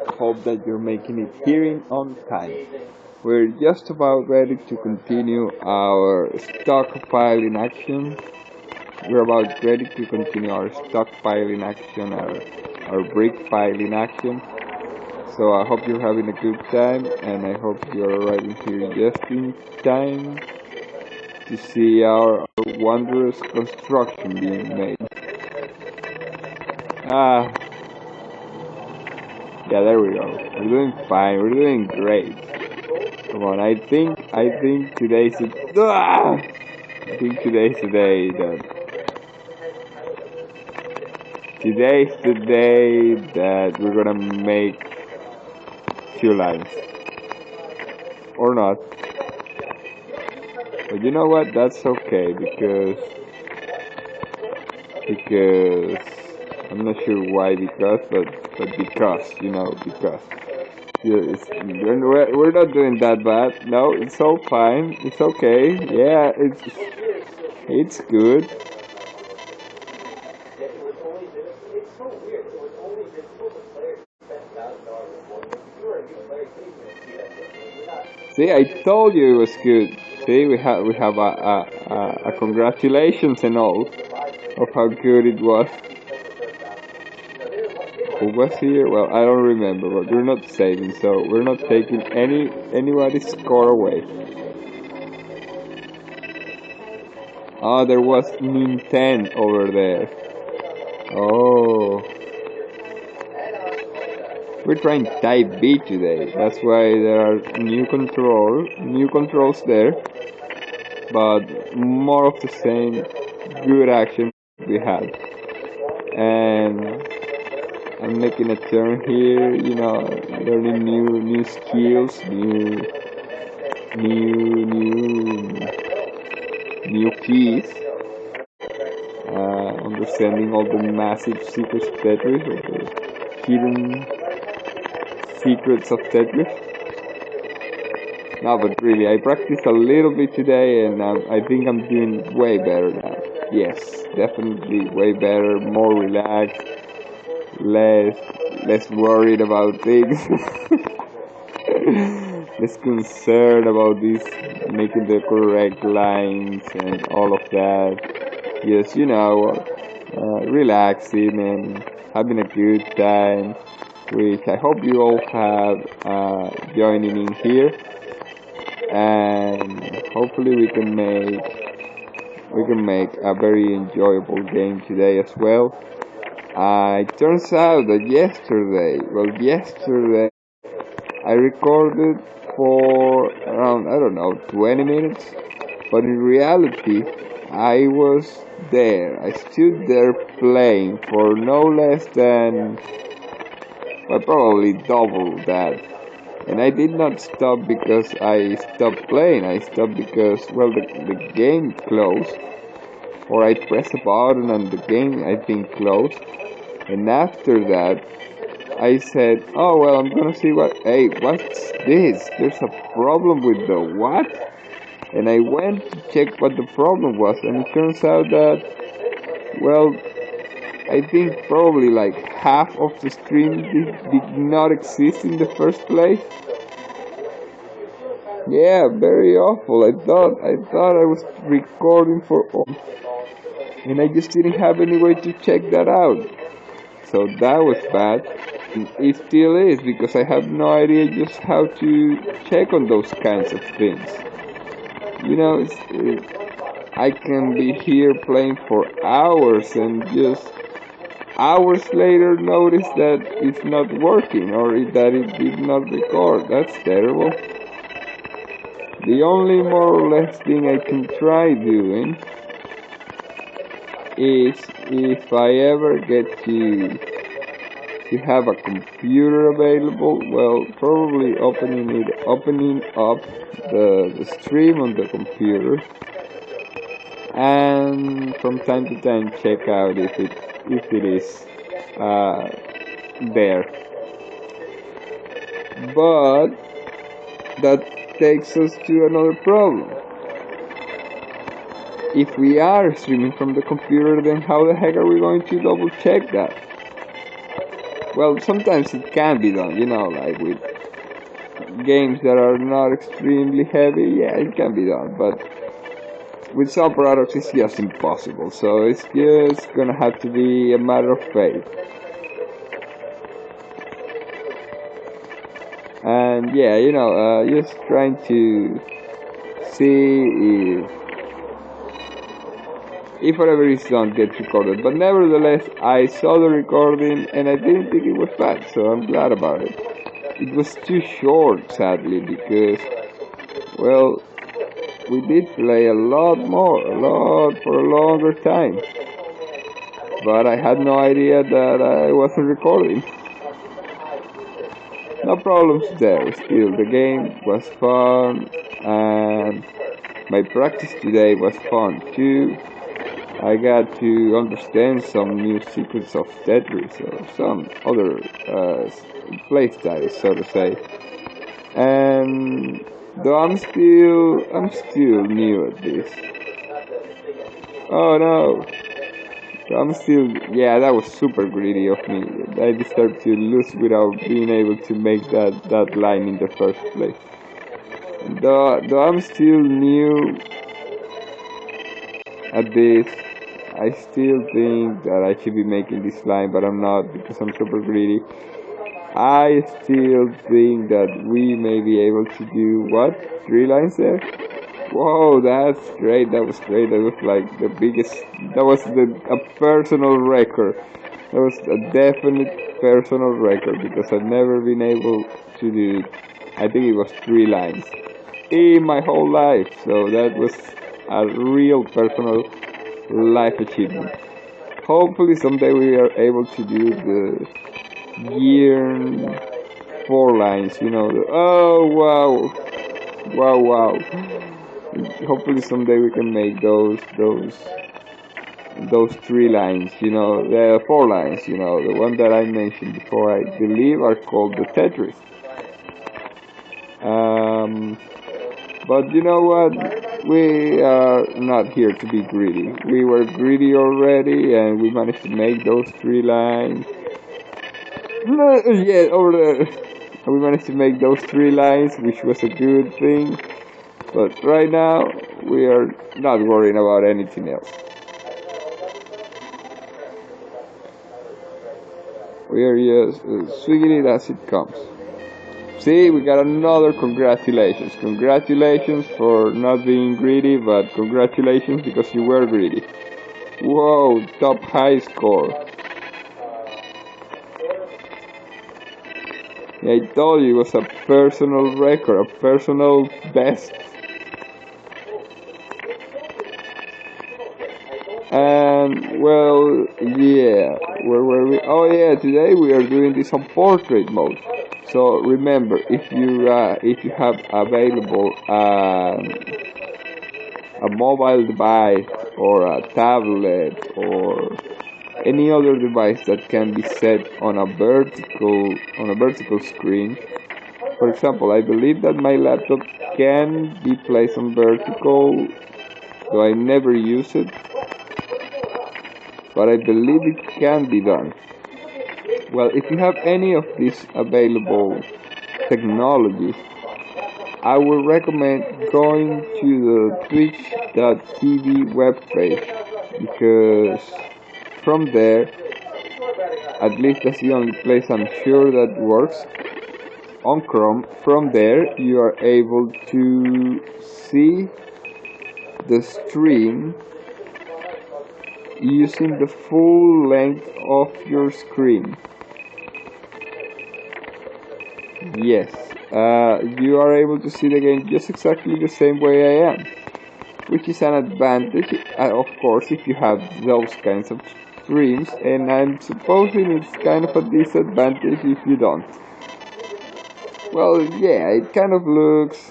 Hope that you're making it here on time. We're just about ready to continue our stockpiling action. We're about ready to continue our stockpiling action, our brick piling action. So I hope you're having a good time, and I hope you're arriving here just in time to see our wondrous construction being made. Yeah, there we go. We're doing fine. We're doing great. Come on, I think today's the day that we're gonna make few lines, or not. But you know what? That's okay because I'm not sure why but because because. Yes, we're not doing that bad. No, it's all fine. It's okay. Yeah, it's good. See, I told you it was good. See, we have a congratulations and all of how good it was. Who was here? Well, I don't remember, but we're not saving, so we're not taking anybody's score away. Oh, there was Nintendo over there. Oh. We're trying Type B today. That's why there are new controls there. But more of the same good action we had. And I'm making a turn here, learning new skills, new keys, understanding all the massive secrets of Tetris, or the hidden secrets of Tetris. No, but really, I practiced a little bit today, and I think I'm doing way better now. Yes, definitely way better, more relaxed, less worried about things, less concerned about this, making the correct lines and all of that. Just, relaxing and having a good time, which I hope you all have joining in here, and hopefully we can make a very enjoyable game today as well. It turns out that yesterday I recorded for around, 20 minutes, but in reality I was there. I stood there playing for no less than, probably double that. And I did not stop because I stopped playing. I stopped because, the game closed. Or I pressed a button and the game, I think, closed. And after that, I said, oh, well, I'm gonna see what's this? There's a problem with the what? And I went to check what the problem was, and it turns out that, I think probably like half of the stream did not exist in the first place. Yeah, very awful. I thought I was recording for all, and I just didn't have any way to check that out. So that was bad. And it still is, because I have no idea just how to check on those kinds of things. I can be here playing for hours and just hours later notice that it's not working, or that it did not record. That's terrible. The only more or less thing I can try doing is, if I ever get to have a computer available, probably opening up the stream on the computer, and from time to time check out if it is there. But that takes us to another problem. If we are streaming from the computer, then how the heck are we going to double check that? well, sometimes it can be done, you know, like with games that are not extremely heavy, yeah, it can be done, but with some products it's just impossible, so it's just gonna have to be a matter of faith. And yeah, you know, just trying to see if whatever is done gets recorded. But nevertheless, I saw the recording and I didn't think it was bad, so I'm glad about it. It was too short, sadly, because, well, we did play a lot for a longer time. But I had no idea that I wasn't recording. No problems there, still, the game was fun, and my practice today was fun too. I got to understand some new secrets of Tetris or some other playstyles, so to say. And though I'm still new at this. Oh no, yeah, that was super greedy of me. I deserved to lose without being able to make that line in the first place. Though I'm still new at this, I still think that I should be making this line, but I'm not because I'm super greedy. I still think that we may be able to do, what? 3 lines there? Whoa, that's great, that was great, that was like the biggest, that was a personal record. That was a definite personal record because I've never been able to do, I think it was 3 lines in my whole life, so that was a real personal life achievement. Hopefully someday we are able to do the year 4 lines, you know, oh wow. Hopefully someday we can make those 3 lines, you know, the 4 lines, you know, the one that I mentioned before, I believe are called the Tetris. But you know what? We are not here to be greedy. We were greedy already, and we managed to make those 3 lines. Yeah, over there. We managed to make those 3 lines, which was a good thing. But right now, we are not worrying about anything else. We are just swinging it as it comes. See, we got another congratulations. Congratulations for not being greedy, but congratulations because you were greedy. Whoa, top high score. Yeah, I told you it was a personal record, a personal best. And, well, yeah, where were we? Oh yeah, today we are doing this on portrait mode. So remember, if you have available a mobile device or a tablet or any other device that can be set on a vertical screen. For example, I believe that my laptop can be placed on vertical, though I never use it, but I believe it can be done. Well, if you have any of these available technologies, I would recommend going to the Twitch.tv webpage, because from there, at least that's the only place I'm sure that works, on Chrome, from there you are able to see the stream using the full length of your screen. Yes, you are able to see the game just exactly the same way I am, which is an advantage, of course, if you have those kinds of streams, and I'm supposing it's kind of a disadvantage if you don't. Well, yeah, it kind of looks,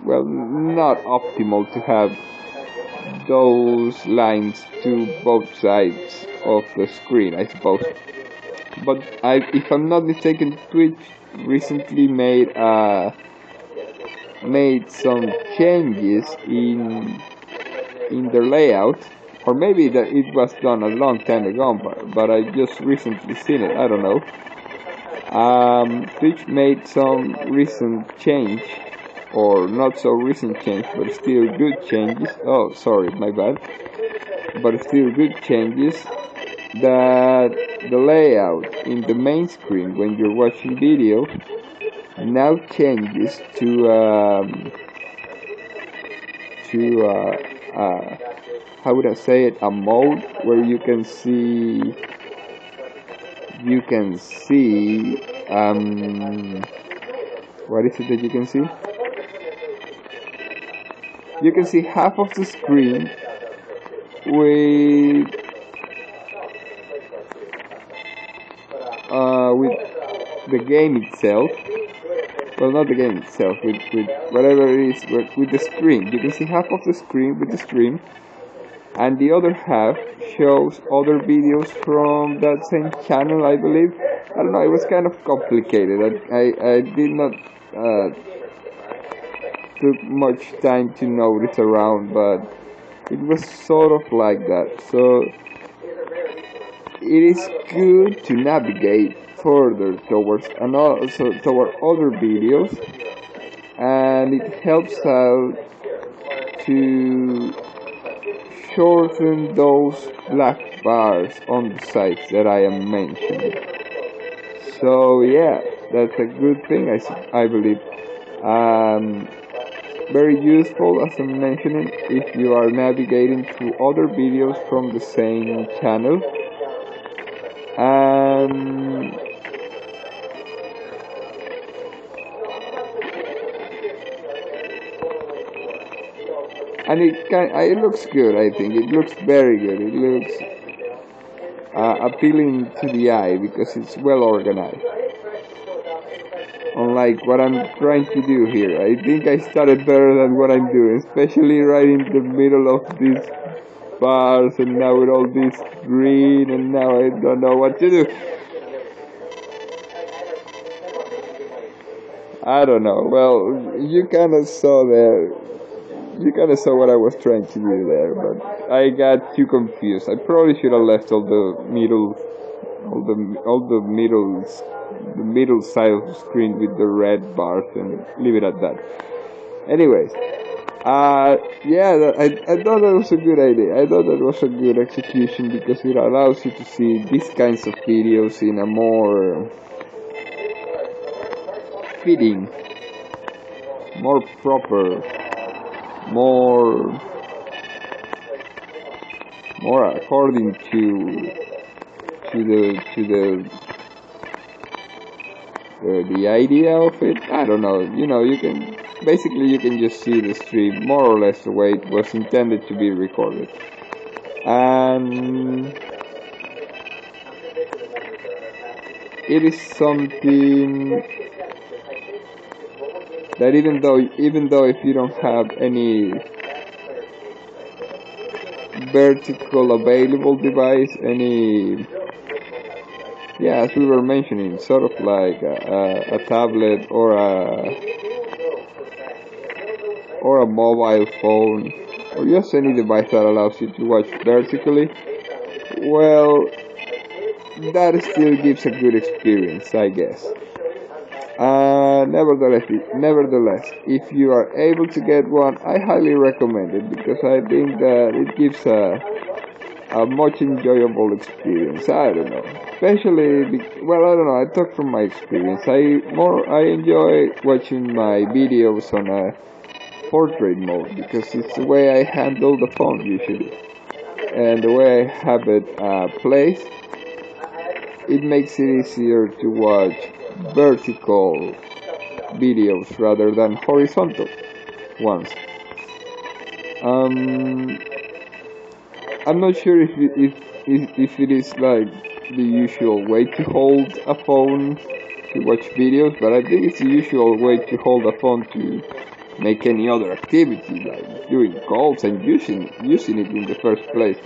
well, not optimal to have those lines to both sides of the screen, I suppose. But if I'm not mistaken, Twitch recently made some changes in their layout, or maybe that it was done a long time ago, but I just recently seen it. I don't know. Twitch made some recent change, or not so recent change, but still good changes. Oh, sorry, my bad. But still good changes, that the layout in the main screen when you're watching video now changes to how would I say it, a mode where you can see what is it that you can see? You can see half of the screen with the game itself. Well, not the game itself, with whatever it is, with the screen. You can see half of the screen with the stream, and the other half shows other videos from that same channel, I believe. I don't know, it was kind of complicated. I did not took much time to notice around, but it was sort of like that. So it is good to navigate further towards and also toward other videos, and it helps out to shorten those black bars on the sides that I am mentioning. So yeah, that's a good thing, I believe. Very useful, as I'm mentioning, if you are navigating through other videos from the same channel. And it looks good. I think it looks very good. It looks appealing to the eye because it's well organized. Unlike what I'm trying to do here, I think I started better than what I'm doing, especially right in the middle of these bars, and now with all this green, and now I don't know what to do. I don't know. Well, you kind of saw what I was trying to do there, but I got too confused. I probably should have left all the middle side of the screen with the red bars and leave it at that. Anyways, yeah, I thought that was a good idea. I thought that was a good execution because it allows you to see these kinds of videos in a more fitting, more proper, more according to the idea of it. I don't know. You can just see the stream more or less the way it was intended to be recorded, and it is something that even though if you don't have any vertical available device, as we were mentioning, sort of like a tablet or a mobile phone, or just any device that allows you to watch vertically, well, that still gives a good experience, I guess. Nevertheless, if you are able to get one, I highly recommend it, because I think that it gives a much enjoyable experience. I don't know, especially I don't know. I talk from my experience. I enjoy watching my videos on a portrait mode because it's the way I handle the phone usually, and the way I have it placed. It makes it easier to watch vertical videos rather than horizontal ones. I'm not sure if it is like the usual way to hold a phone to watch videos, but I think it's the usual way to hold a phone to make any other activity, like doing calls and using it in the first place.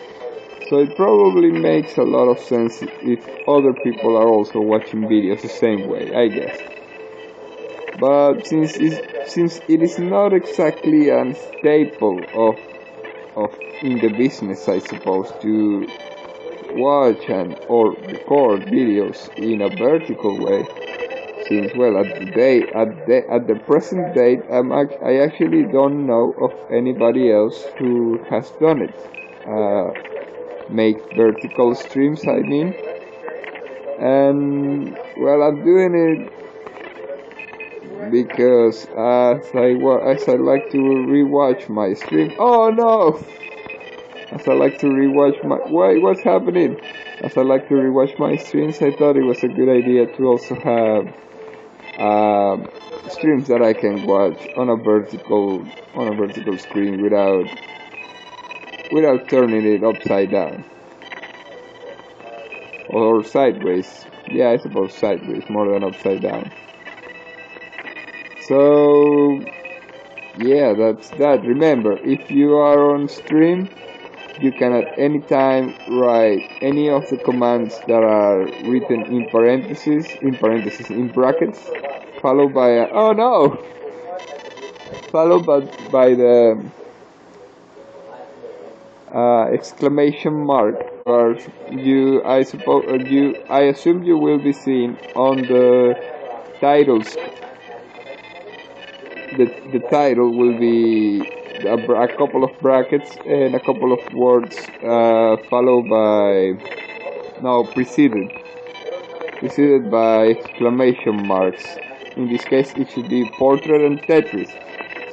So it probably makes a lot of sense if other people are also watching videos the same way, I guess. But since it is not exactly a staple of of in the business, I suppose, to watch and or record videos in a vertical way. Since well, at the present date, I actually don't know of anybody else who has done it. Make vertical streams, I mean, and well, I'm doing it because as I like to rewatch my stream. Oh no! As I like to rewatch my what's happening? As I like to rewatch my streams, I thought it was a good idea to also have streams that I can watch on a vertical screen without turning it upside down or sideways. Yeah, I suppose sideways more than upside down. So yeah, that's that. Remember, if you are on stream, you can at any time write any of the commands that are written in in brackets, followed by a, oh no, followed by the exclamation mark. Or I assume you will be seeing on the titles. The title will be a couple of brackets and a couple of words followed by preceded by exclamation marks. In this case, it should be portrait and Tetris.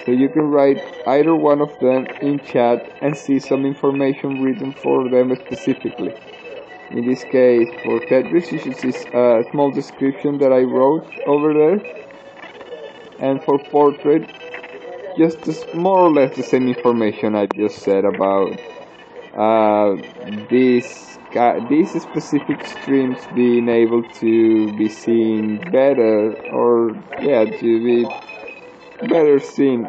So you can write either one of them in chat and see some information written for them specifically. In this case, for Tetris, you should see a small description that I wrote over there. And for portrait, just more or less the same information I just said about these specific streams being able to be seen better, or yeah, to be better seen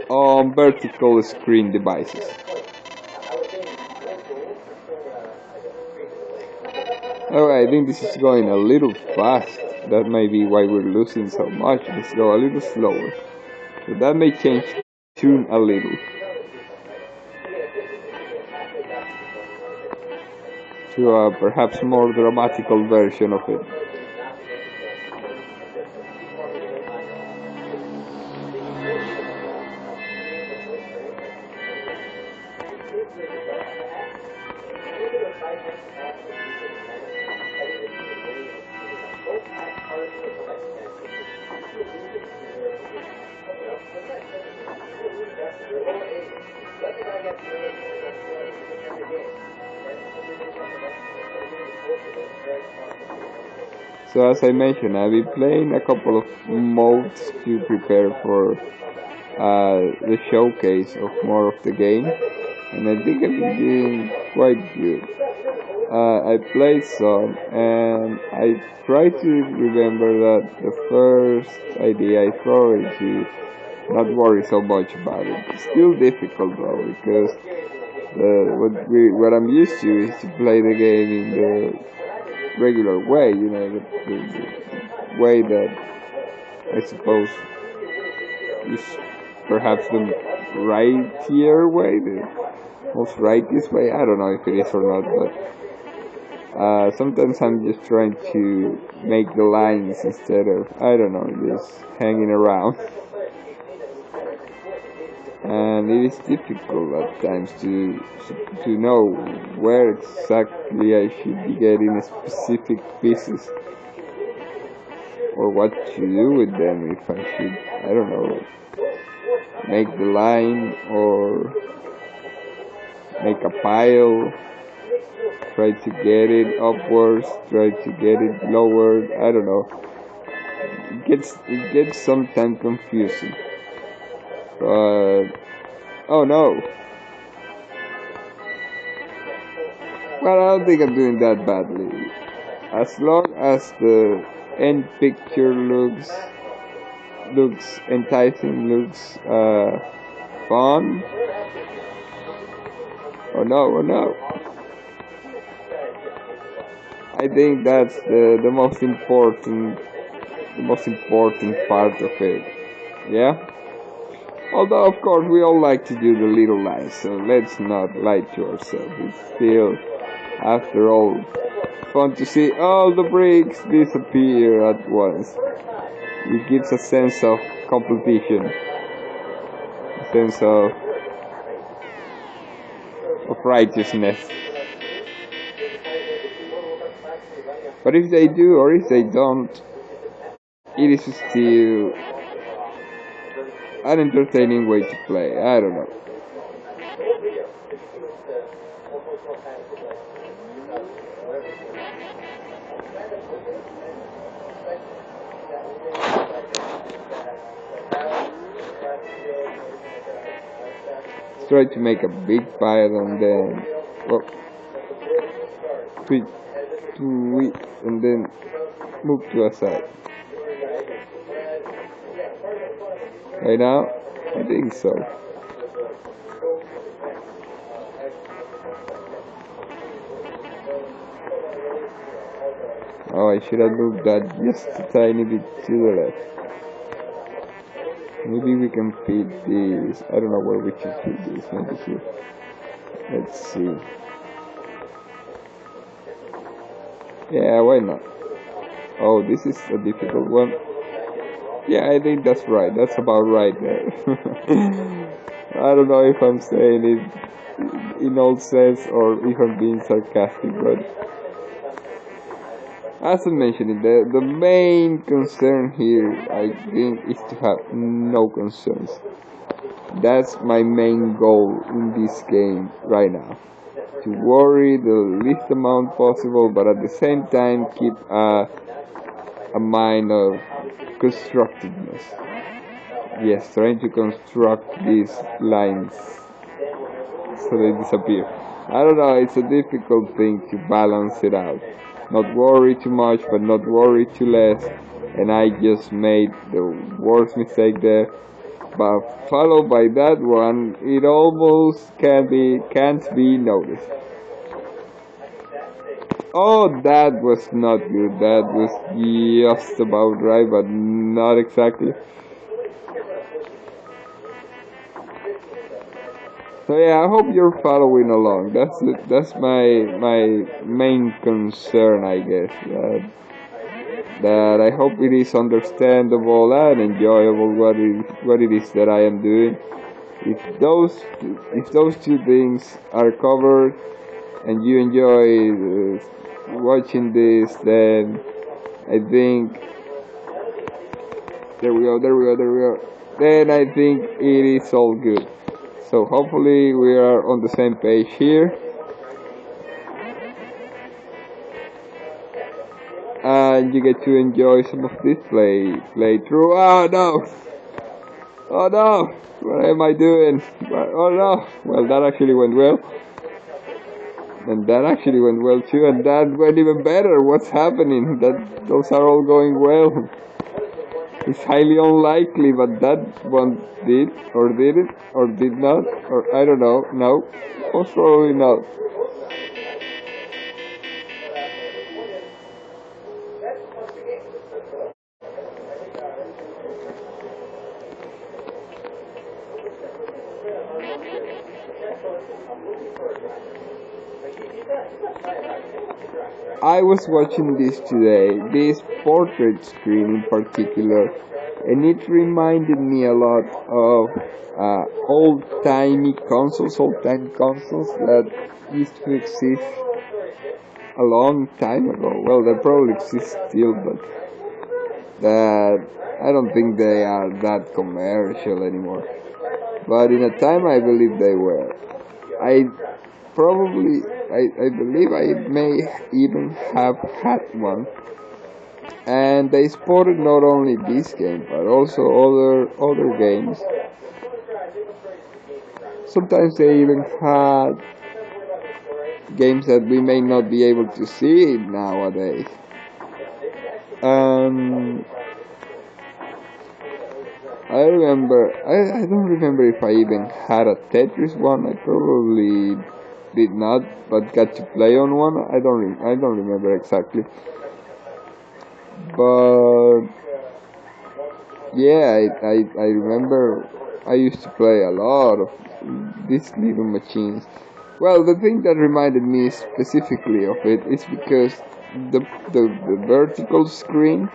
on vertical screen devices. Alright, I think this is going a little fast. That may be why we're losing so much. Let's go a little slower. So that may change tune a little. To a perhaps more dramatical version of it. So as I mentioned, I've been playing a couple of modes to prepare for the showcase of more of the game, and I think I've been doing quite good. I played some, and I try to remember that the first idea I throw is to not worry so much about it. It's still difficult though, because what I'm used to is to play the game in the regular way, you know, the way that I suppose is perhaps the rightier way, the most righteous way. I don't know if it is or not, but sometimes I'm just trying to make the lines instead of, I don't know, just hanging around. And it is difficult at times to know where exactly I should be getting specific pieces, or what to do with them. If I should, I don't know, make the line or make a pile, try to get it upwards, try to get it lower. I don't know. It gets sometimes confusing. But oh no. Well, I don't think I'm doing that badly. As long as the end picture looks enticing, looks fun. Oh no. I think that's the most important part of it. Yeah? Although, of course, we all like to do the little lies, so let's not lie to ourselves. It's still, after all, fun to see all the bricks disappear at once. It gives a sense of competition, a sense of righteousness. But if they do or if they don't, it is still an entertaining way to play. I don't know. Let's try to make a big pile and then quit to it and then move to a side. Right now, I think so. Oh, I should have moved that just a tiny bit to the left. Maybe we can feed this. I don't know where we should feed this. Maybe here. Let's see. Yeah, why not? Oh, this is a difficult one. Yeah, I think that's right. That's about right there. I don't know if I'm saying it in all sense or if I'm being sarcastic, but as I mentioned, the main concern here, I think, is to have no concerns. That's my main goal in this game right now. To worry the least amount possible, but at the same time keep a mind of constructiveness. Yes, trying to construct these lines so they disappear. I don't know, it's a difficult thing to balance it out. Not worry too much, but not worry too less. And I just made the worst mistake there. But followed by that one, it almost can't be noticed. Oh, that was not good. That was just about right, but not exactly. So yeah, I hope you're following along. That's my main concern, I guess. That I hope it is understandable and enjoyable what it is that I am doing. If those two things are covered and you enjoy watching this, then I think there we go. Then I think it is all good. So hopefully we are on the same page here. And you get to enjoy some of this playthrough. Oh no! Oh no! What am I doing? Oh no! Well, that actually went well. And that actually went well too, and that went even better. What's happening? Those are all going well. It's highly unlikely, but that one did, or didn't, or did not, or I don't know. No, most probably not. I was watching this today, this portrait screen in particular, and it reminded me a lot of old-timey consoles that used to exist a long time ago. Well, they probably exist still, but that I don't think they are that commercial anymore. But in a time, I believe they were. I believe I may even have had one, and they supported not only this game but also other games. Sometimes they even had games that we may not be able to see nowadays. I don't remember if I even had a Tetris one. I probably did not, but got to play on one. I don't remember exactly. But yeah, I remember I used to play a lot of these little machines. Well, the thing that reminded me specifically of it is because the vertical screen,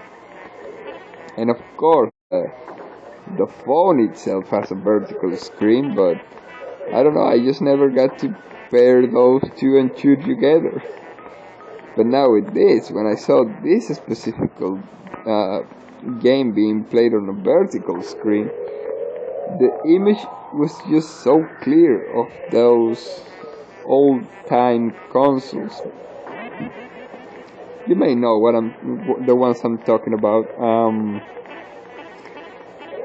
and of course the phone itself has a vertical screen, but I don't know, I just never got to pair those two and two together. But now with this, when I saw this specific game being played on a vertical screen, the image was just so clear of those old-time consoles. You may know the ones I'm talking about.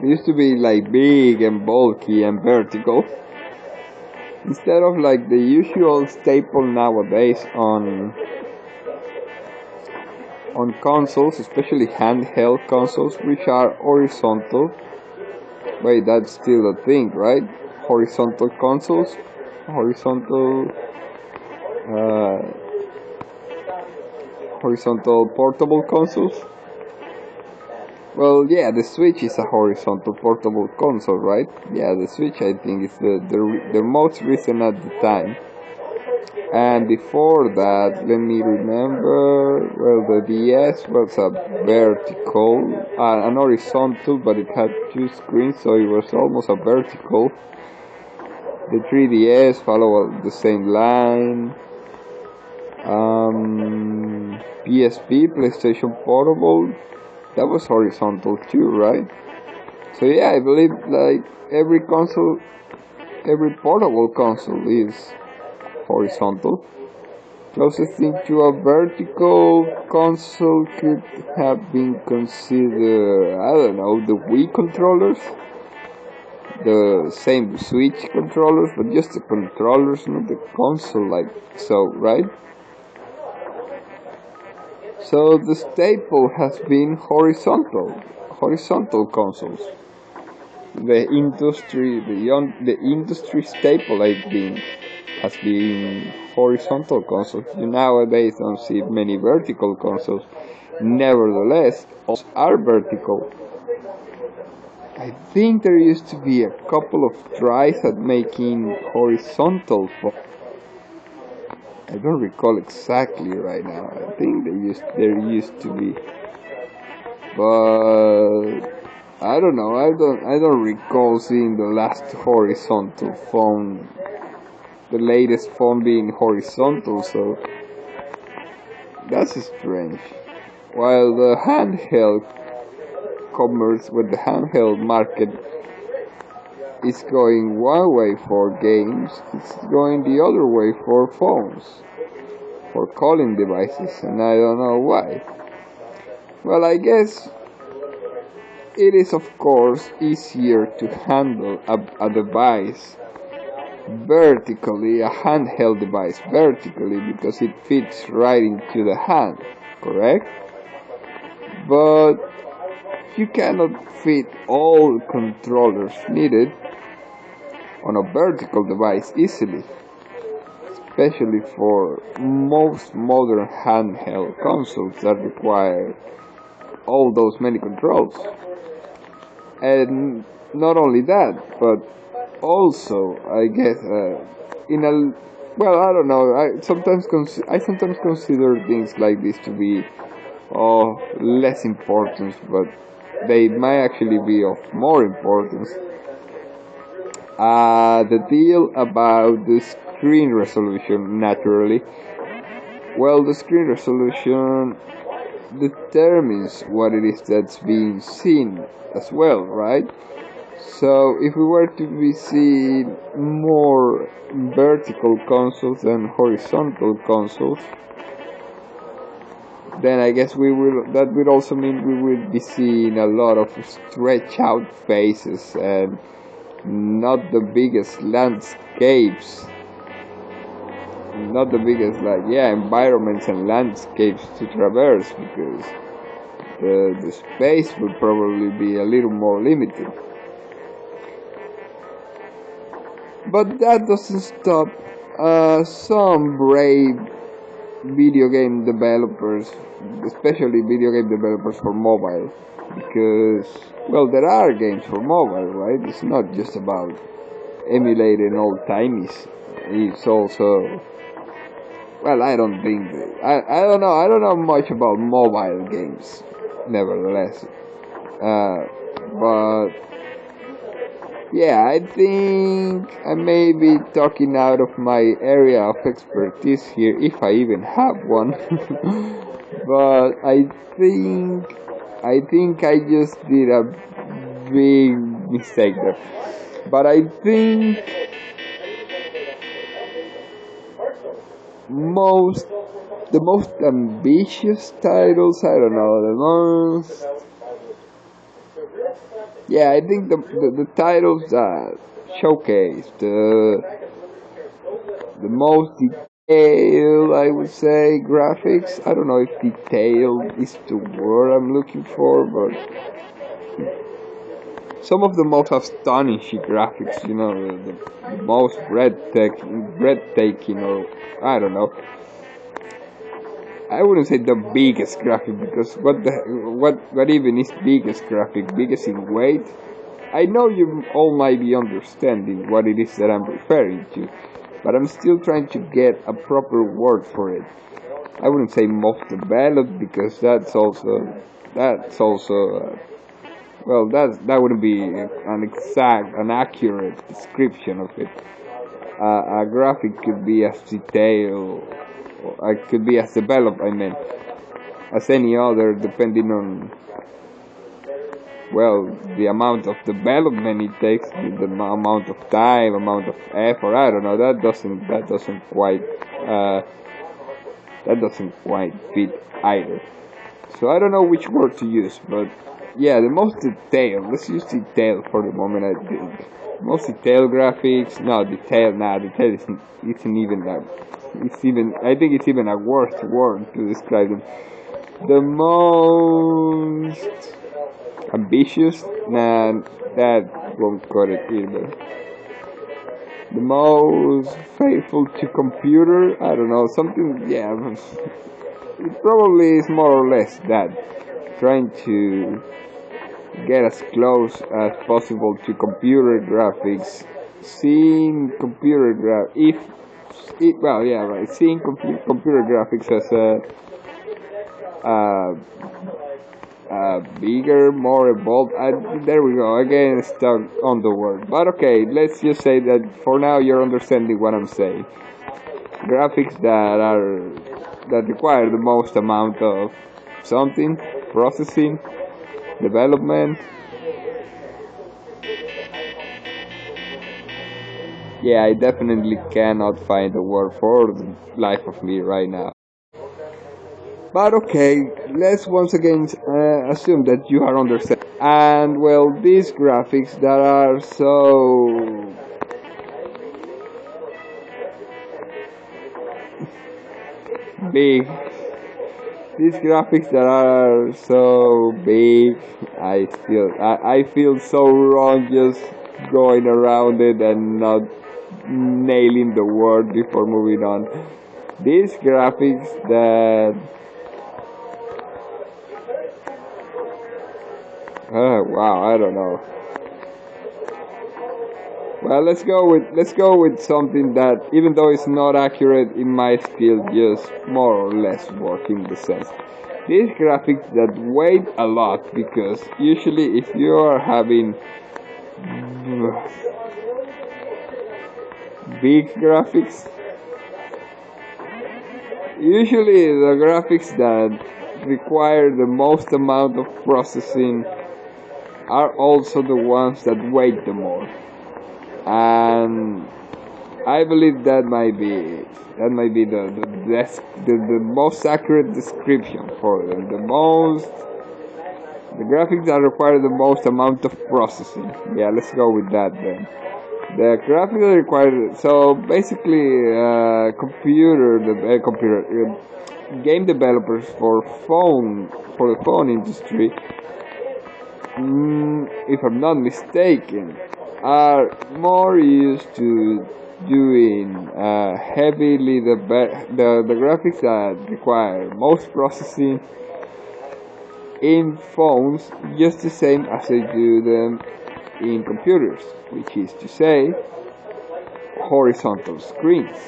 They used to be like big and bulky and vertical, instead of like the usual staple nowadays on consoles, especially handheld consoles, which are horizontal. Wait, that's still a thing, right? Horizontal consoles, horizontal portable consoles. Well, yeah, the Switch is a horizontal portable console, right? Yeah, the Switch, I think, is the most recent at the time. And before that, let me remember, well, the DS was a vertical, an horizontal, but it had two screens, so it was almost a vertical. The 3DS followed the same line. PSP, PlayStation Portable, that was horizontal too, right? So yeah, I believe like every console, every portable console is horizontal. Closest thing to a vertical console could have been considered, I don't know, the Wii controllers. The same Switch controllers, but just the controllers, not the console, like so, right? So the staple has been horizontal consoles. The industry staple, I think, has been horizontal consoles. You nowadays don't see many vertical consoles. Nevertheless, all are vertical. I think there used to be a couple of tries at making horizontal phones. I don't recall exactly right now. I think there used to be, but I don't know. I don't recall seeing the last horizontal phone, the latest phone being horizontal. So that's strange. While the handheld commerce with the handheld market is going one way for games, it's going the other way for phones, for calling devices, and I don't know why. Well, I guess it is of course easier to handle a device vertically, a handheld device vertically, because it fits right into the hand, correct? But you cannot fit all controllers needed on a vertical device easily, especially for most modern handheld consoles that require all those many controls. And not only that, but also, I guess, in a, well, I don't know, I sometimes consider things like this to be less importance, but they might actually be of more importance. The deal about the screen resolution, naturally. Well, the screen resolution determines what it is that's being seen as well, right? So if we were to be seeing more vertical consoles than horizontal consoles, then I guess that would also mean we would be seeing a lot of stretch out faces and not the biggest landscapes, not the biggest environments and landscapes to traverse, because the space would probably be a little more limited. But that doesn't stop some brave video game developers, especially video game developers for mobile, because, well, there are games for mobile, right? It's not just about emulating old timies. It's also, well, I don't think, I don't know much about mobile games, nevertheless, but yeah, I think I may be talking out of my area of expertise here, if I even have one. But I think I just did a big mistake there. But I think most the most ambitious titles, I don't know, the most, yeah, I think the titles that showcase the most detailed, I would say, graphics. I don't know if detailed is the word I'm looking for, but some of the most astonishing graphics, the most breathtaking, or I don't know. I wouldn't say the biggest graphic, because what even is biggest graphic? Biggest in weight? I know you all might be understanding what it is that I'm referring to, but I'm still trying to get a proper word for it. I wouldn't say most developed, because well, that wouldn't be an accurate description of it. A graphic could be as detailed, or it could be as developed, I mean, as any other, depending on, well, the amount of development it takes, the amount of time, amount of effort. I don't know. That doesn't quite fit either. So I don't know which word to use, but yeah, the most detailed. Let's use detail for the moment. I think most detailed graphics. No, detail. Nah, detail isn't even that. It's even. I think it's even a worse word to describe them. The most ambitious. Nah, that won't cut it either. The most faithful to computer. I don't know. Something. Yeah. It probably is more or less that. Trying to get as close as possible to computer graphics. Seeing computer if it, well, yeah, right. Seeing computer graphics as bigger, more evolved. There we go. Again, stuck on the word. But okay, let's just say that for now you're understanding what I'm saying. Graphics that require the most amount of something, processing, development. Yeah, I definitely cannot find a word for the life of me right now. But okay, let's once again assume that you are understanding. And well, these graphics that are so big, I feel so wrong just going around it and not nailing the word before moving on. These graphics that wow, I don't know. Well, let's go with something that, even though it's not accurate in my skill, just more or less working the sense. These graphics that weigh a lot, because usually if you are having big graphics, usually the graphics that require the most amount of processing are also the ones that weigh the more. And I believe that might be the most accurate description for them. The graphics that require the most amount of processing. Yeah, let's go with that then. The graphics that require, so basically game developers for the phone industry, if I'm not mistaken, are more used to doing heavily the graphics that require most processing in phones just the same as I do them in computers, which is to say horizontal screens,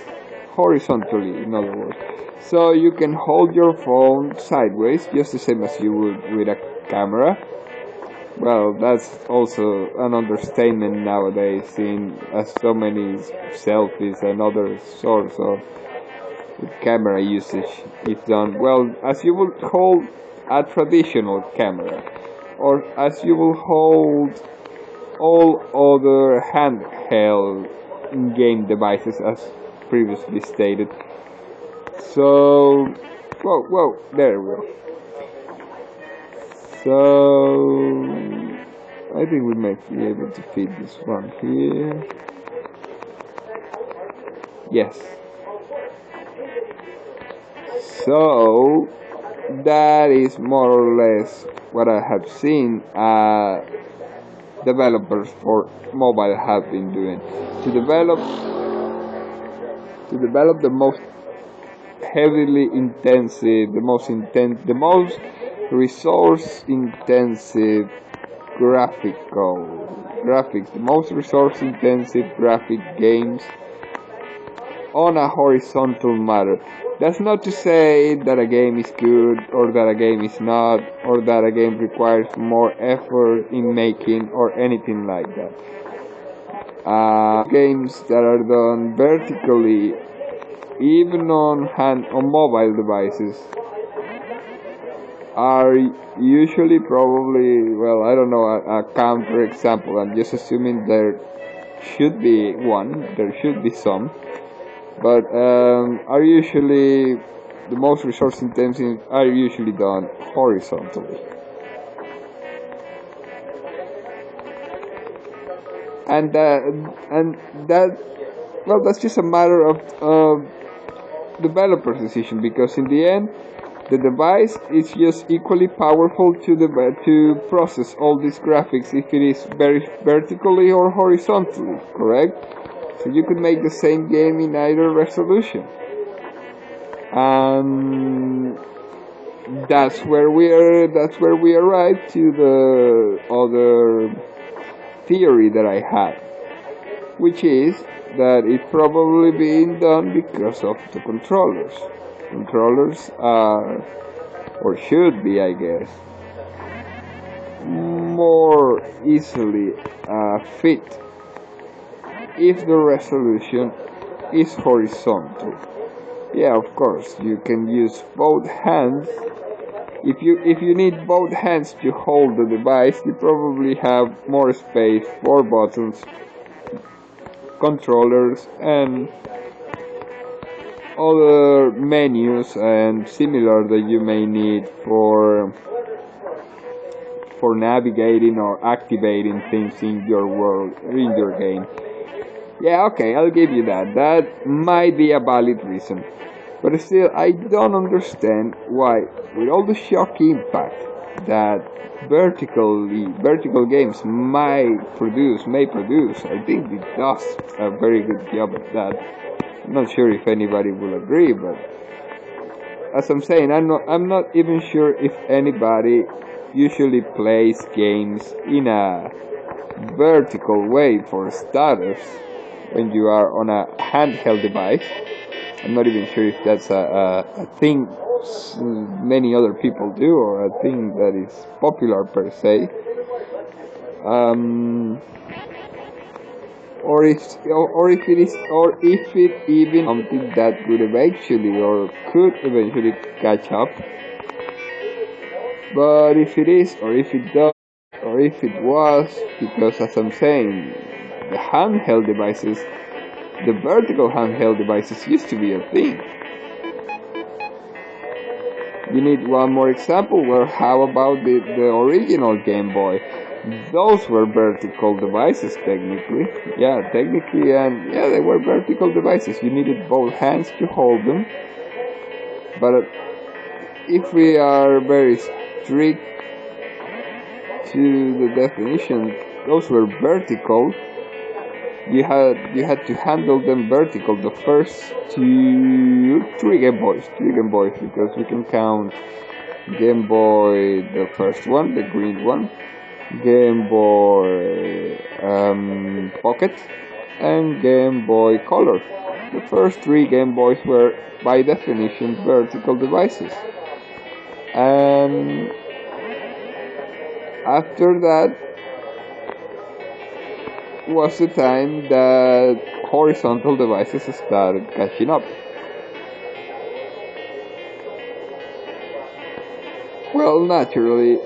horizontally in other words. So you can hold your phone sideways just the same as you would with a camera. Well, that's also an understatement nowadays, seeing as so many selfies and other sorts of camera usage is done. Well, as you would hold a traditional camera, or as you will hold all other handheld game devices, as previously stated. So, whoa, there we go. So, I think we might be able to fit this one here. Yes. So, that is more or less what I have seen developers for mobile have been doing to develop the most heavily intensive, the most resource intensive graphics, the most resource intensive graphic games on a horizontal matter. That's not to say that a game is good or that a game is not, or that a game requires more effort in making or anything like that. Games that are done vertically, even on mobile devices, are usually probably, well, I don't know, a counter example. I'm just assuming there should be one, there should be some, but are usually the most resource intensive are usually done horizontally. And that, well, that's just a matter of developer's decision, because in the end the device is just equally powerful to process all these graphics if it is very vertically or horizontally, correct? So you could make the same game in either resolution. And that's where we arrive to the other theory that I had, which is that it's probably being done because of the controllers. Controllers are, or should be, I guess, more easily fit if the resolution is horizontal. Yeah, of course, you can use both hands. If you need both hands to hold the device, you probably have more space for buttons, controllers, and other menus and similar that you may need for navigating or activating things in your world, in your game. Yeah, okay, I'll give you that. That might be a valid reason. But still, I don't understand why, with all the shock impact that vertical games may produce, I think it does a very good job of that. I'm not sure if anybody will agree, but as I'm saying, I'm not even sure if anybody usually plays games in a vertical way for starters when you are on a handheld device. I'm not even sure if that's a thing many other people do, or a thing that is popular per se. Or if it even something that could eventually catch up. But if it is, or if it does, or if it was, because as I'm saying, the vertical handheld devices used to be a thing. You need one more example? Well, how about the original Game Boy? Those were vertical devices, technically. Yeah, they were vertical devices. You needed both hands to hold them. But if we are very strict to the definition, those were vertical. you had to handle them vertical. The first three Game Boys, because we can count Game Boy, the first one, the green one, Game Boy Pocket, and Game Boy Color. The first three Game Boys were, by definition, vertical devices. And after that was the time that horizontal devices started catching up. Well, naturally,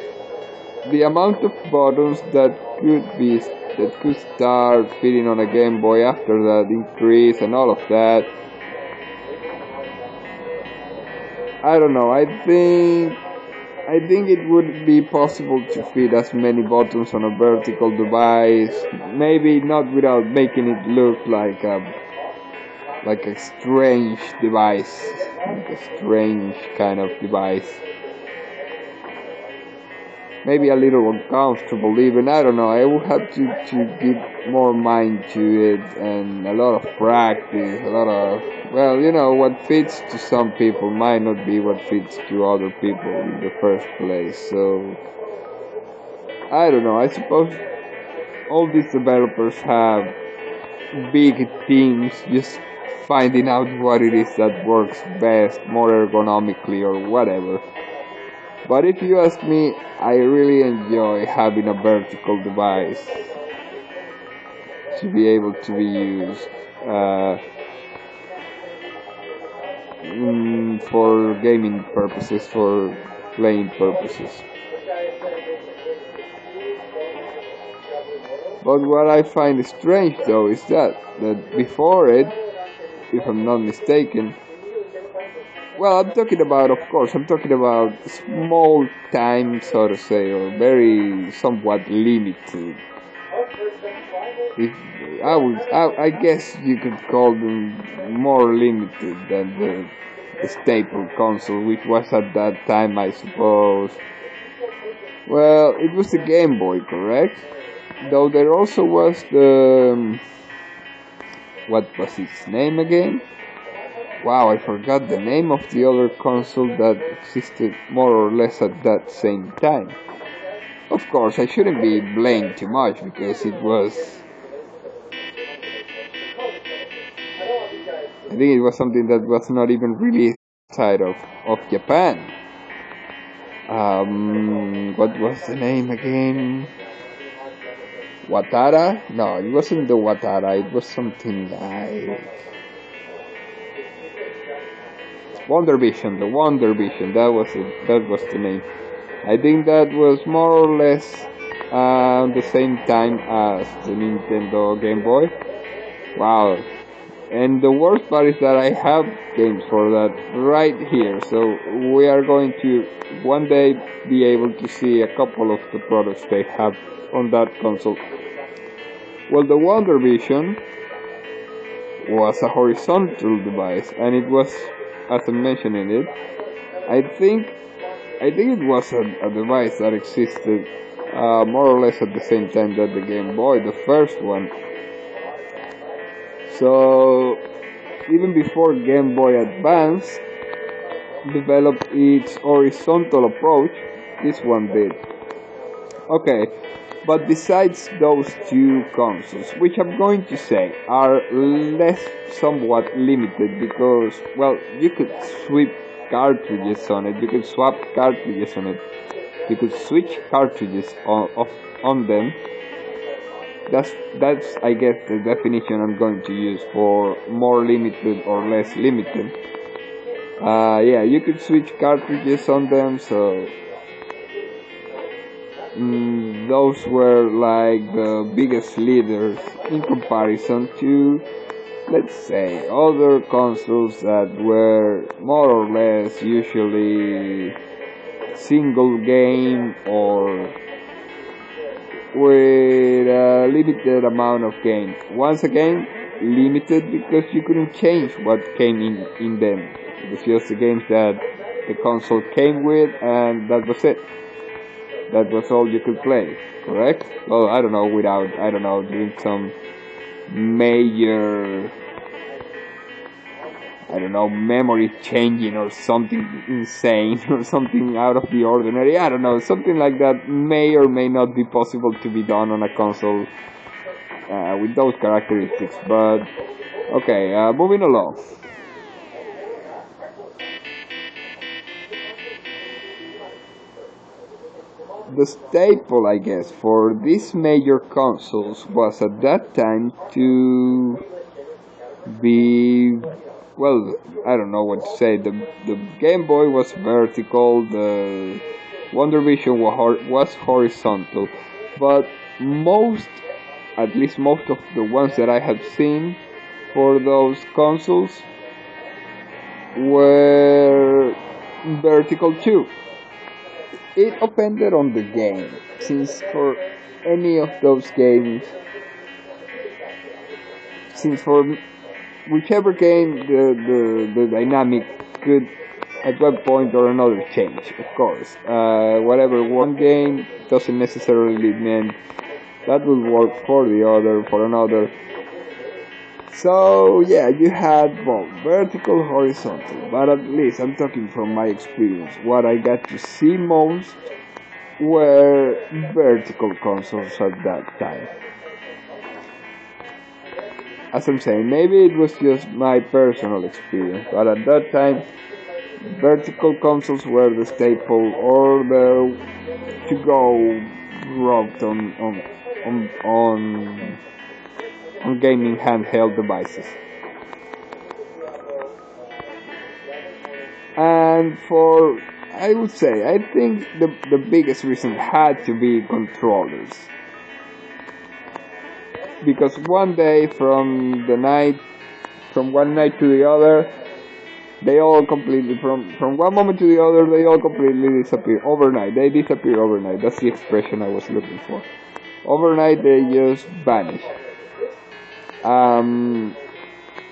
the amount of buttons that could start fitting on a Game Boy after that increase and all of that. I don't know. I think it would be possible to fit as many buttons on a vertical device. Maybe not without making it look like a strange device, like a strange kind of device. Maybe a little uncomfortable even, I don't know. I will have to give more mind to it and a lot of practice, a lot of, well, what fits to some people might not be what fits to other people in the first place. So, I don't know. I suppose all these developers have big teams just finding out what it is that works best, more ergonomically or whatever. But if you ask me, I really enjoy having a vertical device to be able to be used for gaming purposes, for playing purposes. But what I find strange though is that before it, if I'm not mistaken, well, I'm talking about small time, so to say, or very somewhat limited. I guess you could call them more limited than the staple console, which was at that time, I suppose. Well, it was the Game Boy, correct? Though there also was the what was its name again? Wow, I forgot the name of the other console that existed more or less at that same time. Of course, I shouldn't be blamed too much because it was... I think it was something that was not even released outside of Japan. What was the name again? Watara? No, it wasn't the Watara, it was something like... Wonder Vision, that was it, that was the name. I think that was more or less the same time as the Nintendo Game Boy. Wow. And the worst part is that I have games for that right here, so we are going to one day be able to see a couple of the products they have on that console. Well, the Wonder Vision was a horizontal device, and it was, as I'm mentioning it, I think it was a device that existed more or less at the same time that the Game Boy, the first one. So even before Game Boy Advance developed its horizontal approach, this one did. Okay, but besides those two consoles, which I'm going to say are somewhat limited because, well, you could swap cartridges on it, you could switch cartridges on them. That's I guess the definition I'm going to use for more limited or less limited. Yeah, you could switch cartridges on them, so those were like the biggest leaders in comparison to, let's say, other consoles that were more or less usually single game or with a limited amount of games. Once again, limited because you couldn't change what came in them. It was just the games that the console came with, and that was it. That was all you could play, correct? Well, I don't know, doing some major, I don't know, memory changing or something insane or something out of the ordinary. I don't know, something like that may or may not be possible to be done on a console with those characteristics. But okay, moving along. The staple, I guess, for these major consoles was at that time to be, well, I don't know what to say. The Game Boy was vertical, the Wonder Vision was horizontal, but at least most of the ones that I have seen for those consoles were vertical too. It depended on the game, since for any of those games, since for whichever game the dynamic could at one point or another change, of course. Whatever one game doesn't necessarily mean that will work for the other, for another. So yeah, you had both vertical, horizontal, but at least I'm talking from my experience. What I got to see most were vertical consoles at that time. As I'm saying, maybe it was just my personal experience, but at that time, vertical consoles were the staple or the to-go route on gaming handheld devices. And I would say, I think the biggest reason had to be controllers. Because one day from one night to the other, they all completely, from one moment to the other, they all completely disappear. Overnight, they disappear overnight. That's the expression I was looking for. Overnight, they just vanish.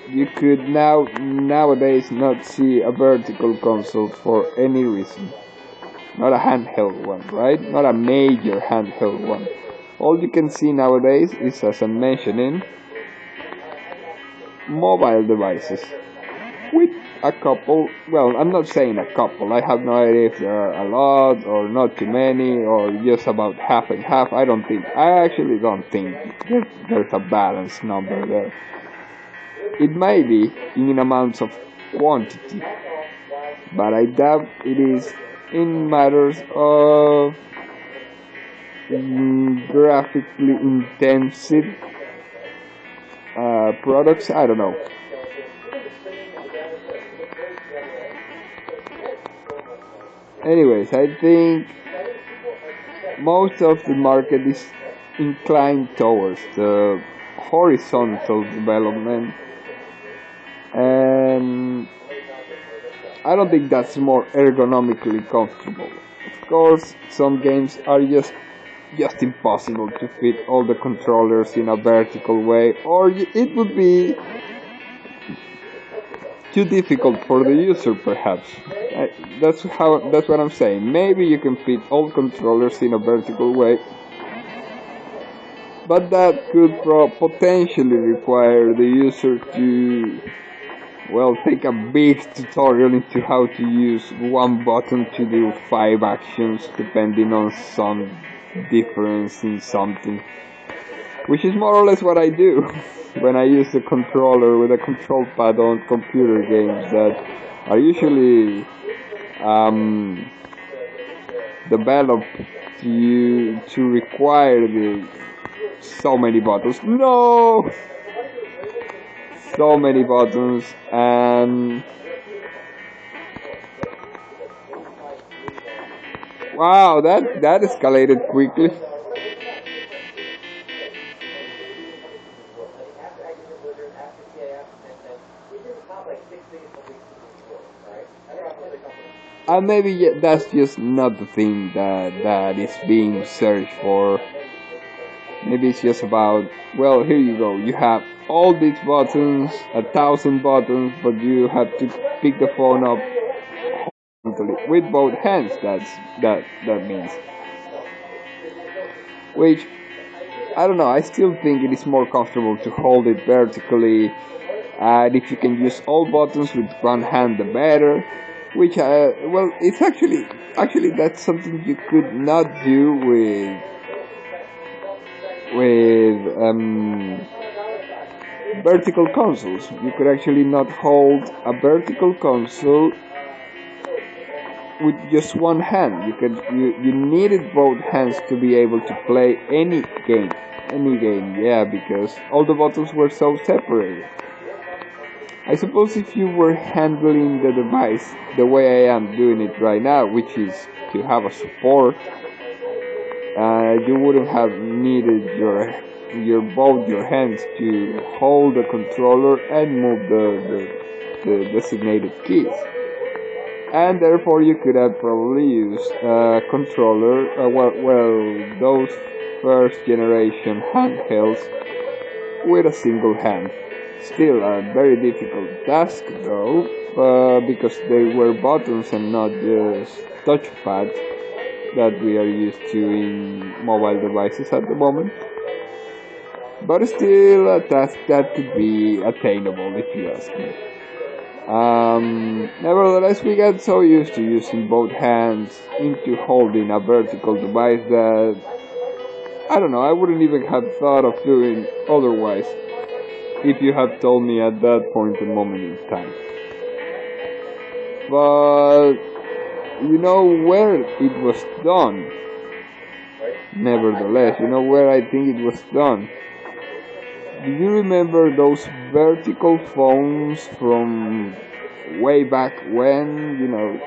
You could nowadays not see a vertical console for any reason. Not a handheld one, right? Not a major handheld one. All you can see nowadays is, as I'm mentioning, mobile devices. With a couple, well, I'm not saying a couple, I have no idea if there are a lot or not too many or just about half and half. I actually don't think there's a balanced number there. It may be in amounts of quantity, but I doubt it is in matters of graphically intensive products. I don't know. Anyways, I think most of the market is inclined towards the horizontal development, and I don't think that's more ergonomically comfortable. Of course, some games are just impossible to fit all the controllers in a vertical way, or it would be too difficult for the user, perhaps. That's what I'm saying. Maybe you can fit all controllers in a vertical way, but that could potentially require the user to, well, take a big tutorial into how to use one button to do 5 actions, depending on some difference in something. Which is more or less what I do when I use the controller with a control pad on computer games that are usually developed to require so many buttons. No! So many buttons, and wow, that escalated quickly. And maybe that's just not the thing that is being searched for. Maybe it's just about, well, here you go. You have all these buttons, 1,000 buttons, but you have to pick the phone up with both hands. That means. Which I don't know, I still think it is more comfortable to hold it vertically, and if you can use all buttons with one hand, the better. Which, well, it's actually that's something you could not do with vertical consoles. You could actually not hold a vertical console with just one hand. You needed both hands to be able to play any game. Yeah, because all the buttons were so separated. I suppose if you were handling the device the way I am doing it right now, which is to have a support, you wouldn't have needed both your hands to hold the controller and move the designated keys. And therefore you could have probably used a controller, those first generation handhelds with a single hand. Still a very difficult task though, because they were buttons and not just touchpads that we are used to in mobile devices at the moment. But still a task that could be attainable if you ask me. Nevertheless, we got so used to using both hands into holding a vertical device that, I don't know, I wouldn't even have thought of doing otherwise if you had told me at that point and moment in time. But you know where it was done? Nevertheless, you know where I think it was done? Do you remember those vertical phones from way back when? You know,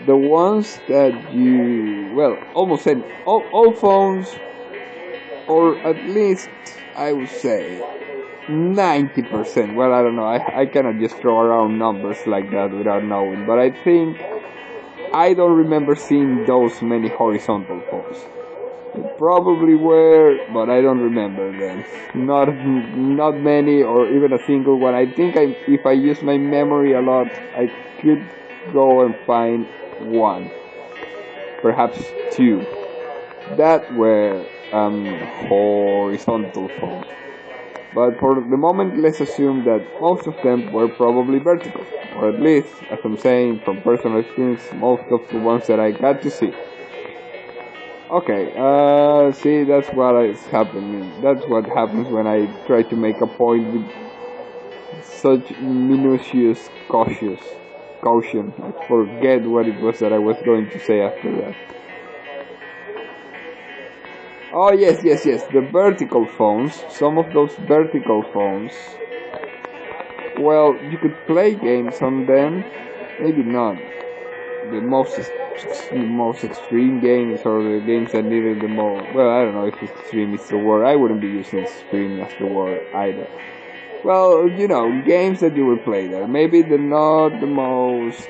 the ones that you, well, almost said all phones, or at least I would say 90%. Well, I don't know, I cannot just throw around numbers like that without knowing, but I think I don't remember seeing those many horizontal phones. Probably were, but I don't remember them. Not many, or even a single one. I think if I use my memory a lot, I could go and find one, perhaps two, that were horizontal phones. But for the moment, let's assume that most of them were probably vertical, or at least, as I'm saying from personal experience, most of the ones that I got to see. Okay, see, that's what is happening. That's what happens when I try to make a point with such minutious caution. I forget what it was that I was going to say after that. Oh, yes, the vertical phones. Some of those vertical phones. Well, you could play games on them. Maybe not the most extreme games, or the games that needed the most. Well, I don't know if extreme is the word. I wouldn't be using extreme as the word either. Well, you know, games that you would play there. Maybe they're not the most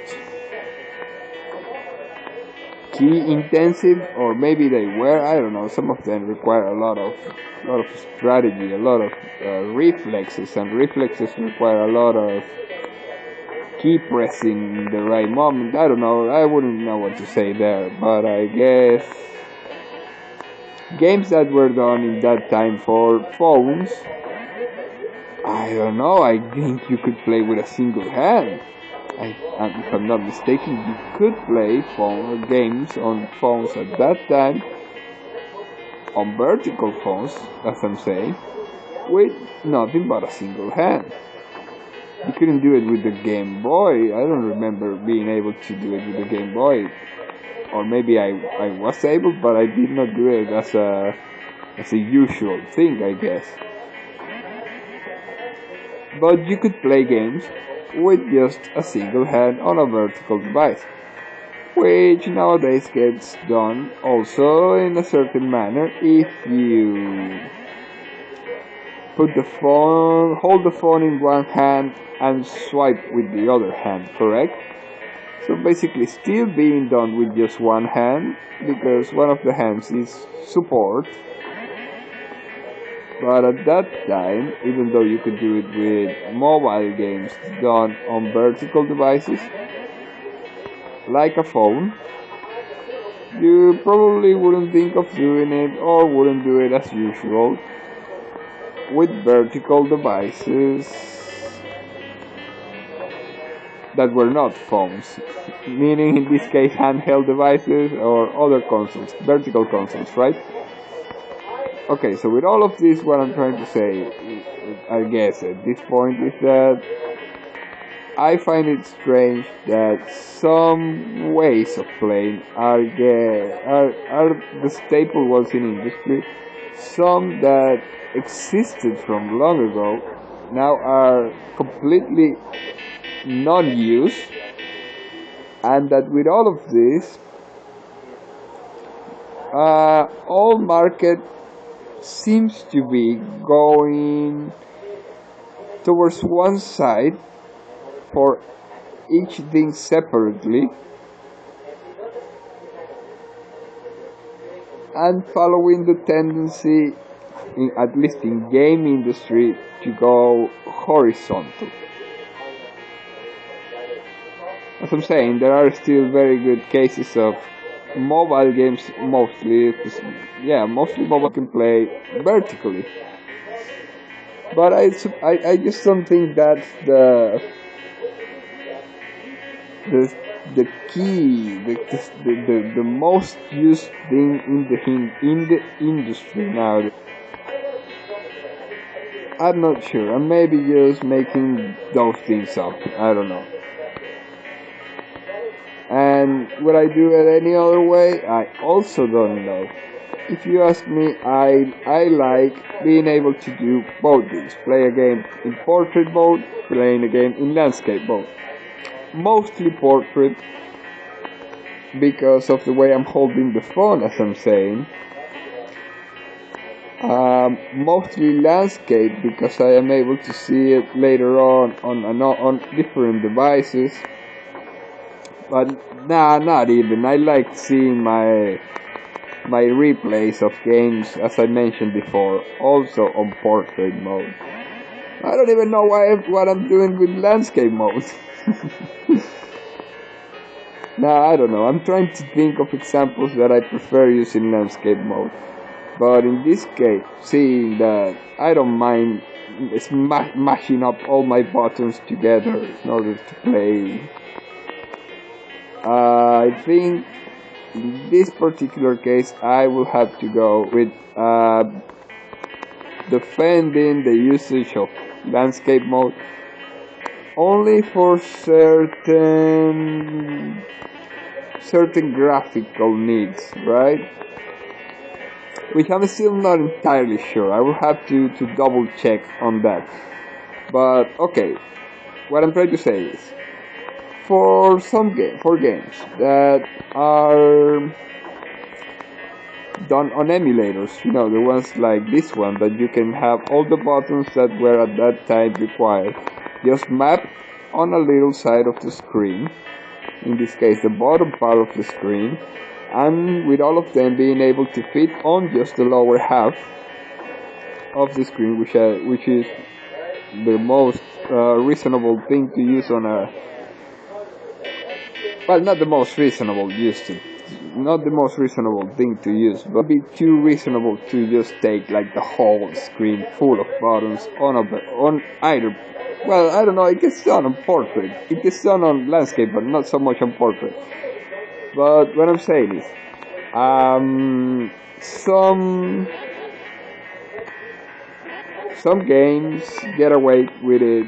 key intensive, or maybe they were. I don't know. Some of them require a lot of strategy, a lot of reflexes, and reflexes require a lot of key pressing in the right moment. I don't know, I wouldn't know what to say there, but I guess games that were done in that time for phones, I don't know, I think you could play with a single hand. If I'm not mistaken, you could play games on phones at that time, on vertical phones, as I'm saying, with nothing but a single hand. You couldn't do it with the Game Boy. I don't remember being able to do it with the Game Boy. Or maybe I was able, but I did not do it as a usual thing, I guess. But you could play games with just a single hand on a vertical device, which nowadays gets done also in a certain manner if you hold the phone in one hand and swipe with the other hand, correct? So basically still being done with just one hand, because one of the hands is support. But at that time, even though you could do it with mobile games done on vertical devices, like a phone, you probably wouldn't think of doing it or wouldn't do it as usual with vertical devices that were not phones, meaning in this case handheld devices or other consoles, vertical consoles, right? Okay, so with all of this, what I'm trying to say, I guess at this point, is that I find it strange that some ways of playing are the staple ones in industry. Some that existed from long ago now are completely non-use, and that with all of this, all market seems to be going towards one side for each thing separately, and following the tendency, at least in game industry, to go horizontal. As I'm saying, there are still very good cases of mobile games, mostly mobile can play vertically. But I just don't think that's the key, the most used thing in the industry now. I'm not sure. I may be just making those things up. I don't know. And would I do it any other way? I also don't know. If you ask me, I like being able to do both things. Play a game in portrait mode, playing a game in landscape mode. Mostly portrait because of the way I'm holding the phone, as I'm saying. Mostly landscape because I am able to see it later on different devices. But not even. I like seeing my replays of games, as I mentioned before, also on portrait mode. I don't even know what I'm doing with landscape mode. I don't know. I'm trying to think of examples that I prefer using landscape mode. But in this case, seeing that I don't mind mashing up all my buttons together in order to play, I think in this particular case I will have to go with defending the usage of landscape mode only for certain graphical needs, right? Which I'm still not entirely sure. I will have to double check on that. But okay, what I'm trying to say is, for games that are done on emulators, the ones like this one that you can have all the buttons that were at that time required just mapped on a little side of the screen, in this case the bottom part of the screen, and with all of them being able to fit on just the lower half of the screen, which is the most reasonable thing to use on a, well, not the most reasonable thing to use, but it'd be too reasonable to just take like the whole screen full of buttons on either. Well, I don't know, it gets done on portrait, it gets done on landscape, but not so much on portrait. But what I'm saying is, some games get away with it,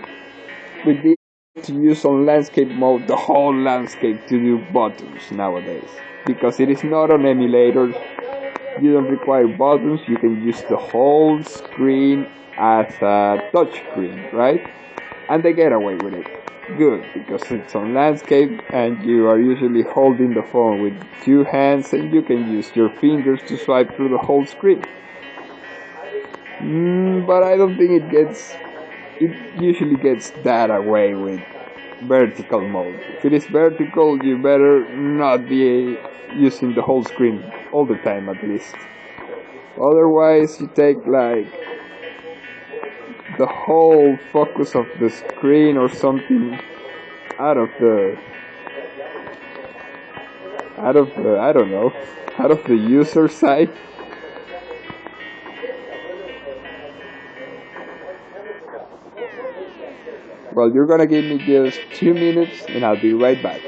with the to use on landscape mode the whole landscape to do buttons nowadays, because it is not on emulators. You don't require buttons. You can use the whole screen as a touch screen, right? And they get away with it. Good, because it's on landscape and you are usually holding the phone with two hands and you can use your fingers to swipe through the whole screen. But I don't think it usually gets that away with vertical mode. If it is vertical, you better not be using the whole screen all the time, at least. Otherwise, you take like the whole focus of the screen or something out of out of the, I don't know, out of the user side. Well, you're gonna give me just 2 minutes and I'll be right back.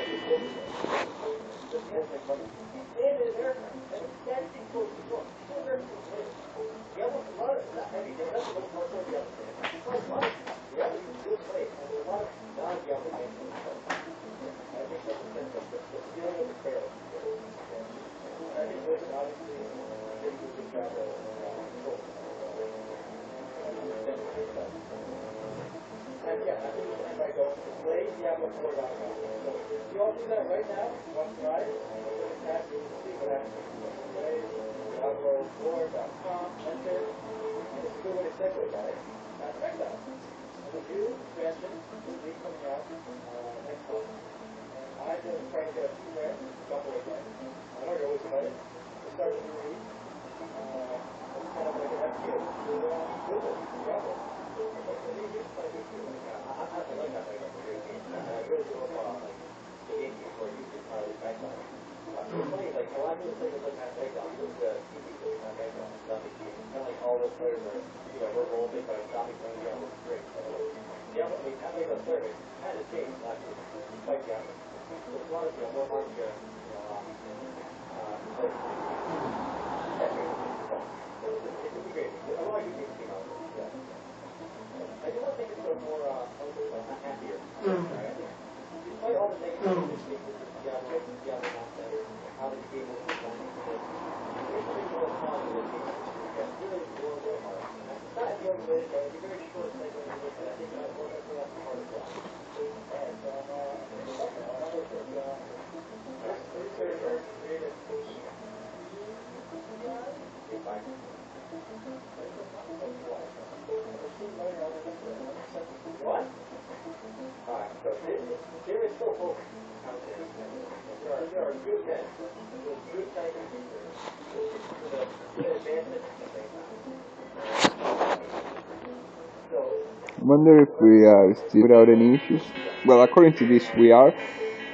Wonder if we are still without any issues. Well, according to this, we are,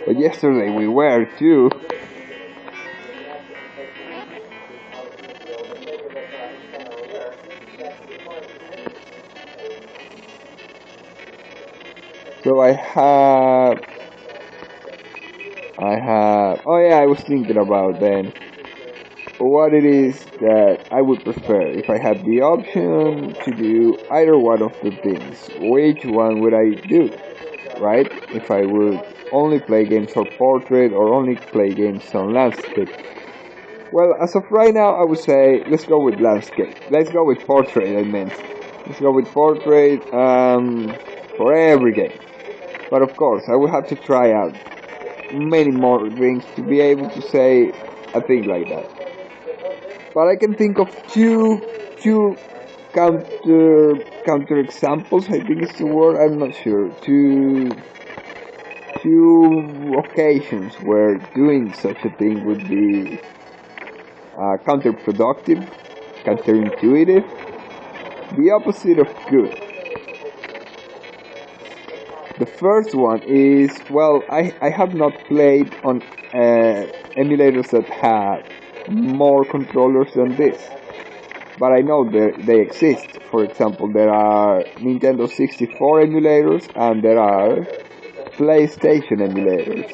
but yesterday we were too. So oh yeah, I was thinking about then what it is that I would prefer if I had the option to do either one of the things. Which one would I do, right? If I would only play games on portrait or only play games on landscape. Well, as of right now, I would say let's go with landscape. Let's go with portrait, I meant. Let's go with portrait for every game. But of course, I will have to try out many more things to be able to say a thing like that. But I can think of two counter examples. I think it's the word. I'm not sure. Two occasions where doing such a thing would be counterproductive, counterintuitive, the opposite of good. The first one is, well, I have not played on emulators that have more controllers than this, but I know they exist. For example, there are Nintendo 64 emulators and there are PlayStation emulators.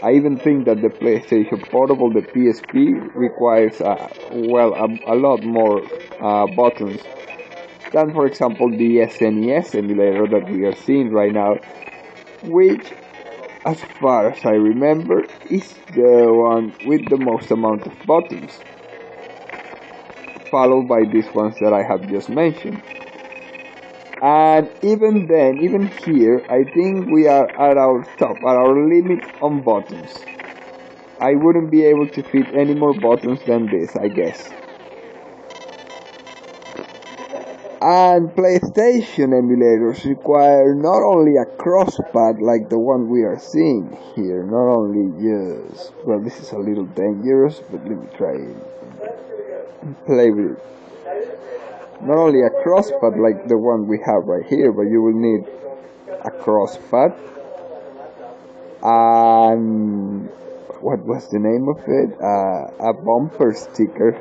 I even think that the PlayStation Portable, the PSP, requires a lot more buttons than, for example, the SNES emulator that we are seeing right now, which, as far as I remember, is the one with the most amount of buttons, followed by these ones that I have just mentioned. And even then, even here, I think we are at our top, at our limit on buttons. I wouldn't be able to fit any more buttons than this, I guess. And PlayStation emulators require not only a crosspad like the one we are seeing here, not only just, well, this is a little dangerous, but let me try and play with it. Not only a crosspad like the one we have right here, but you will need a crosspad and what was the name of it? A bumper sticker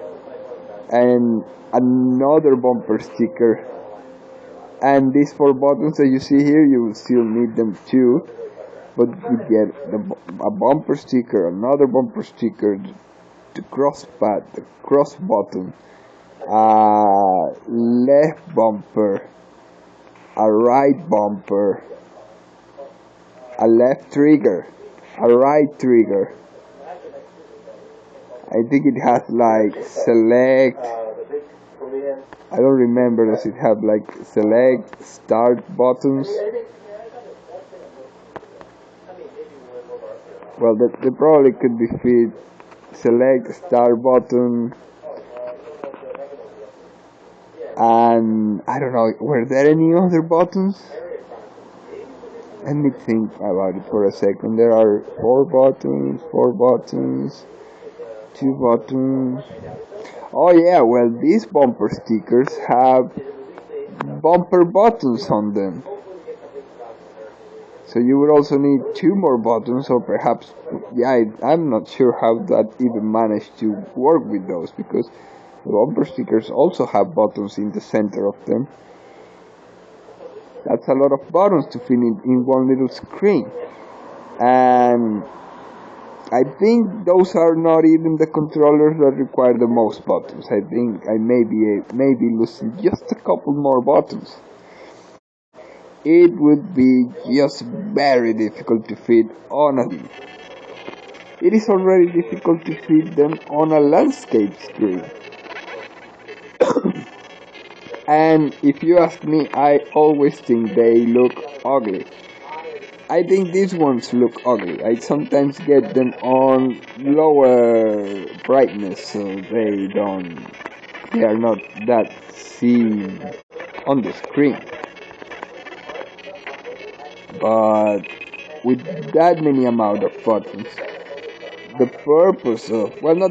and another bumper sticker. And these 4 buttons that you see here, you will still need them too. But you get a bumper sticker, another bumper sticker, the cross pad, the cross button, a left bumper, a right bumper, a left trigger, a right trigger. I think it has like select, I don't remember, does it have like select, start buttons? Well, they probably could be fit select, start button, and I don't know, were there any other buttons? Let me think about it for a second. There are 4 buttons, 2 buttons. Oh yeah, well, these bumper stickers have bumper buttons on them. So you would also need 2 more buttons, or perhaps, yeah, I'm not sure how that even managed to work with those, because the bumper stickers also have buttons in the center of them. That's a lot of buttons to fit in one little screen. And I think those are not even the controllers that require the most buttons. I think I may be losing just a couple more buttons. It would be just very difficult to fit on a... It is already difficult to fit them on a landscape screen. And if you ask me, I always think they look ugly. I think these ones look ugly. I sometimes get them on lower brightness, so they are not that seen on the screen. But with that many amount of buttons, the purpose of, well, not